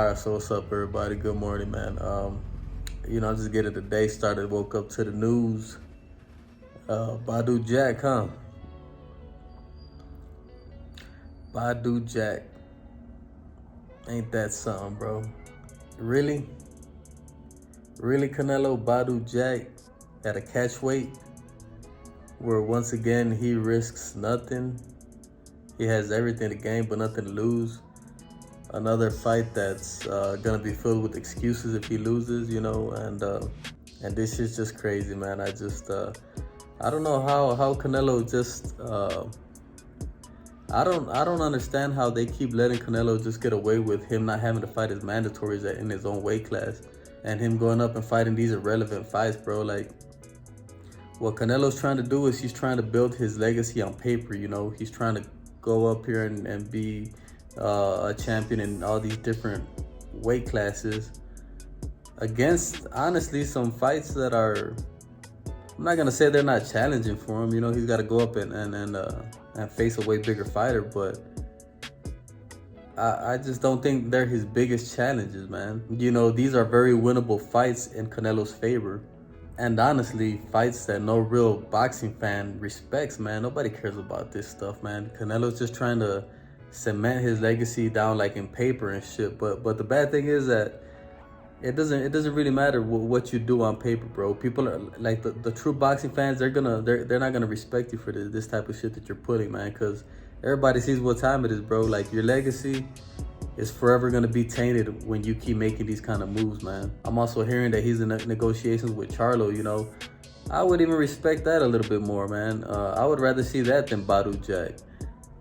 Alright, so what's up, everybody? Good morning, man. Just getting the day started. Woke up to the news. Badou Jack, huh? Badou Jack. Ain't that something, bro? Really? Really, Canelo? Badou Jack at a catch weight where once again he risks nothing. He has everything to gain but nothing to lose. Another fight that's gonna be filled with excuses if he loses, and this is just crazy, man. I don't know how Canelo just I don't understand how they keep letting Canelo just get away with him not having to fight his mandatories in his own weight class, and him going up and fighting these irrelevant fights, bro. Like, what Canelo's trying to do is he's trying to build his legacy on paper. He's trying to go up here and be a champion in all these different weight classes against, honestly, some fights that are, I'm not gonna say they're not challenging for him. He's got to go up and face a way bigger fighter, but I just don't think they're his biggest challenges, man. These are very winnable fights in Canelo's favor. And honestly, fights that no real boxing fan respects, man. Nobody cares about this stuff, man. Canelo's just trying to cement his legacy down like in paper and shit. But the bad thing is that it doesn't really matter what you do on paper, bro. People are like the true boxing fans. They're not gonna respect you for this type of shit that you're putting, man. Because everybody sees what time it is, bro. Like, your legacy is forever gonna be tainted when you keep making these kind of moves, man. I'm also hearing that he's in negotiations with Charlo. I would even respect that a little bit more, man. I would rather see that than Badou Jack.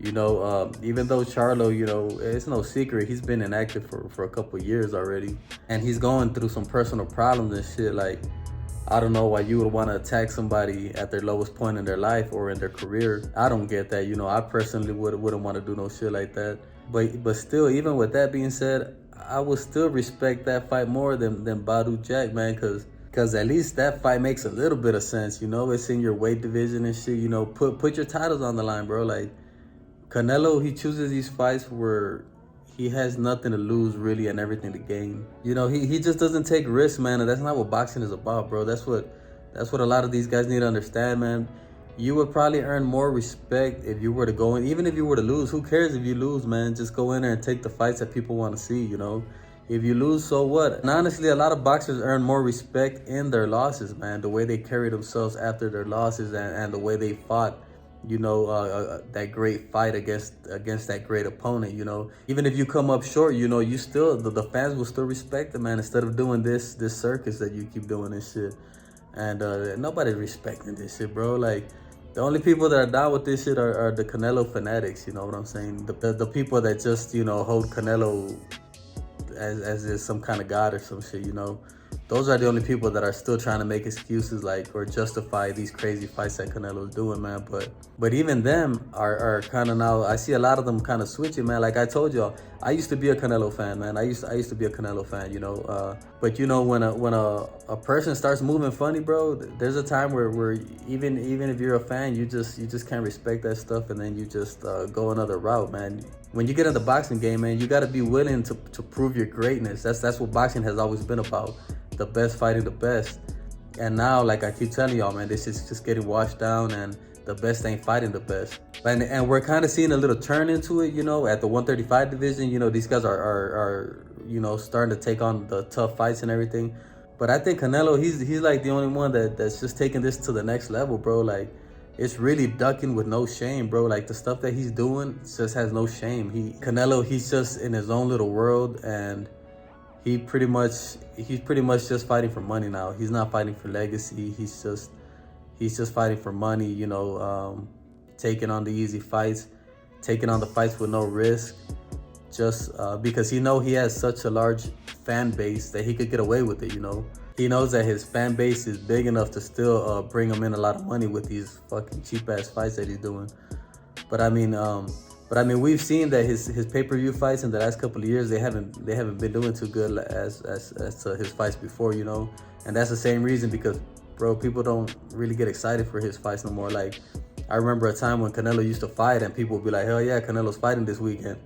Even though Charlo, it's no secret, he's been inactive for a couple years already. And he's going through some personal problems and shit. Like, I don't know why you would want to attack somebody at their lowest point in their life or in their career. I don't get that. I personally wouldn't want to do no shit like that. But still, even with that being said, I would still respect that fight more than Badou Jack, man, because at least that fight makes a little bit of sense. It's in your weight division and shit. Put your titles on the line, bro. Like, Canelo, he chooses these fights where he has nothing to lose, really, and everything to gain. He just doesn't take risks, man, and that's not what boxing is about, bro. That's what a lot of these guys need to understand, man. You would probably earn more respect if you were to go in. Even if you were to lose, who cares if you lose, man? Just go in there and take the fights that people want to see, If you lose, so what? And honestly, a lot of boxers earn more respect in their losses, man. The way they carry themselves after their losses and the way they fought, that great fight against that great opponent, Even if you come up short, you still, the fans will still respect it, man, instead of doing this circus that you keep doing and shit. And nobody's respecting this shit, bro. Like, the only people that are down with this shit are the Canelo fanatics, you know what I'm saying? The people that just, hold Canelo as is some kind of god or some shit, Those are the only people that are still trying to make excuses, like, or justify these crazy fights that Canelo's doing, man. But even them are kind of now, I see a lot of them kind of switching, man. Like I told y'all, I used to be a Canelo fan, man. I used to be a Canelo fan, But when a person starts moving funny, bro, there's a time where even if you're a fan, you just can't respect that stuff, and then you just go another route, man. When you get in the boxing game, man, you got to be willing to prove your greatness. That's what boxing has always been about. The best fighting the best. And now, like I keep telling y'all, man, this is just getting washed down, and the best ain't fighting the best. And we're kind of seeing a little turn into it, at the 135 division. These guys are starting to take on the tough fights and everything. But I think Canelo, he's like the only one that's just taking this to the next level, bro. Like, it's really ducking with no shame, bro. Like, the stuff that he's doing just has no shame. Canelo, he's just in his own little world, and he's pretty much just fighting for money now. He's not fighting for legacy. He's just fighting for money, taking on the easy fights, taking on the fights with no risk, just because he has such a large fan base that he could get away with it, He knows that his fan base is big enough to still bring him in a lot of money with these fucking cheap ass fights that he's doing. But I mean, we've seen that his pay-per-view fights in the last couple of years, they haven't been doing too good as to his fights before, And that's the same reason, because, bro, people don't really get excited for his fights no more. Like, I remember a time when Canelo used to fight and people would be like, hell yeah, Canelo's fighting this weekend.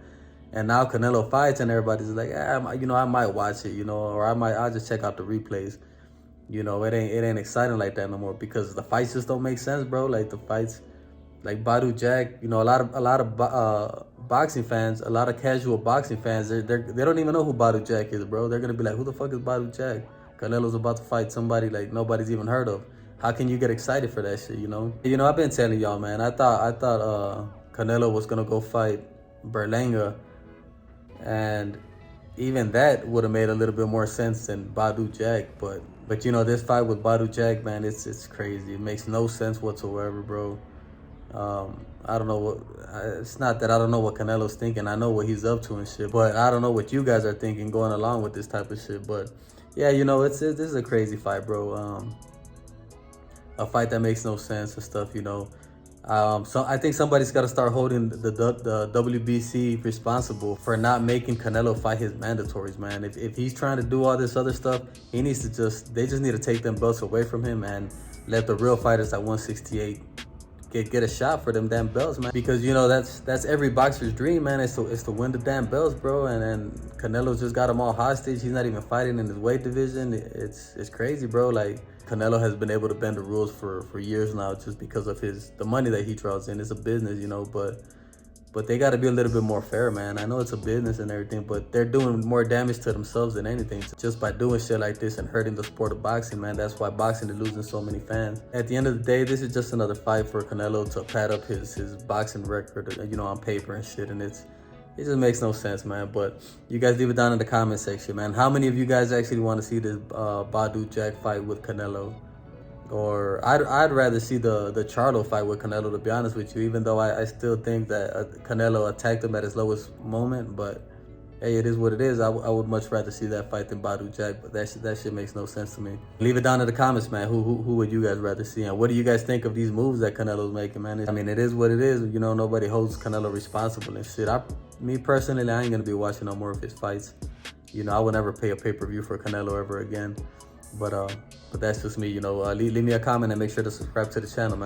And now Canelo fights, and everybody's like, I might watch it, or I'll just check out the replays. It ain't exciting like that no more because the fights just don't make sense, bro. Like the fights, like Badou Jack, a lot of boxing fans, a lot of casual boxing fans, they don't even know who Badou Jack is, bro. They're gonna be like, who the fuck is Badou Jack? Canelo's about to fight somebody like nobody's even heard of. How can you get excited for that shit? I've been telling y'all, man. I thought Canelo was gonna go fight Berlanga, and even that would have made a little bit more sense than Badou Jack. But this fight with Badou Jack, man, it's crazy. It makes no sense whatsoever, bro. I don't know what. It's not that I don't know what Canelo's thinking. I know what he's up to and shit. But I don't know what you guys are thinking going along with this type of shit. But yeah, this is a crazy fight, bro. A fight that makes no sense and stuff. So I think somebody's got to start holding the WBC responsible for not making Canelo fight his mandatories, man. If he's trying to do all this other stuff, he needs to they just need to take them belts away from him and let the real fighters at 168 get a shot for them damn belts, man. Because that's every boxer's dream, man. It's to win the damn belts, bro. And Canelo's just got them all hostage. He's not even fighting in his weight division. It's crazy, bro. Like Canelo has been able to bend the rules for years now, just because of the money that he draws in. It's a business, but they got to be a little bit more fair, man. I know it's a business and everything, but they're doing more damage to themselves than anything just by doing shit like this and hurting the sport of boxing, man. That's why boxing is losing so many fans. At the end of the day, this is just another fight for Canelo to pad up his boxing record, on paper and shit, and it just makes no sense, man. But you guys leave it down in the comment section, man. How many of you guys actually want to see this Badou Jack fight with Canelo? Or I'd rather see the Charlo fight with Canelo, to be honest with you, even though I still think that Canelo attacked him at his lowest moment. But hey, it is what it is. I would much rather see that fight than Badou Jack, but that shit makes no sense to me. Leave it down in the comments, man. Who would you guys rather see, and what do you guys think of these moves that Canelo's making, man? I mean, it is what it is. Nobody holds Canelo responsible and shit. Me personally, I ain't gonna be watching no more of his fights. I would never pay a pay-per-view for Canelo ever again. But that's just me, leave me a comment and make sure to subscribe to the channel, man.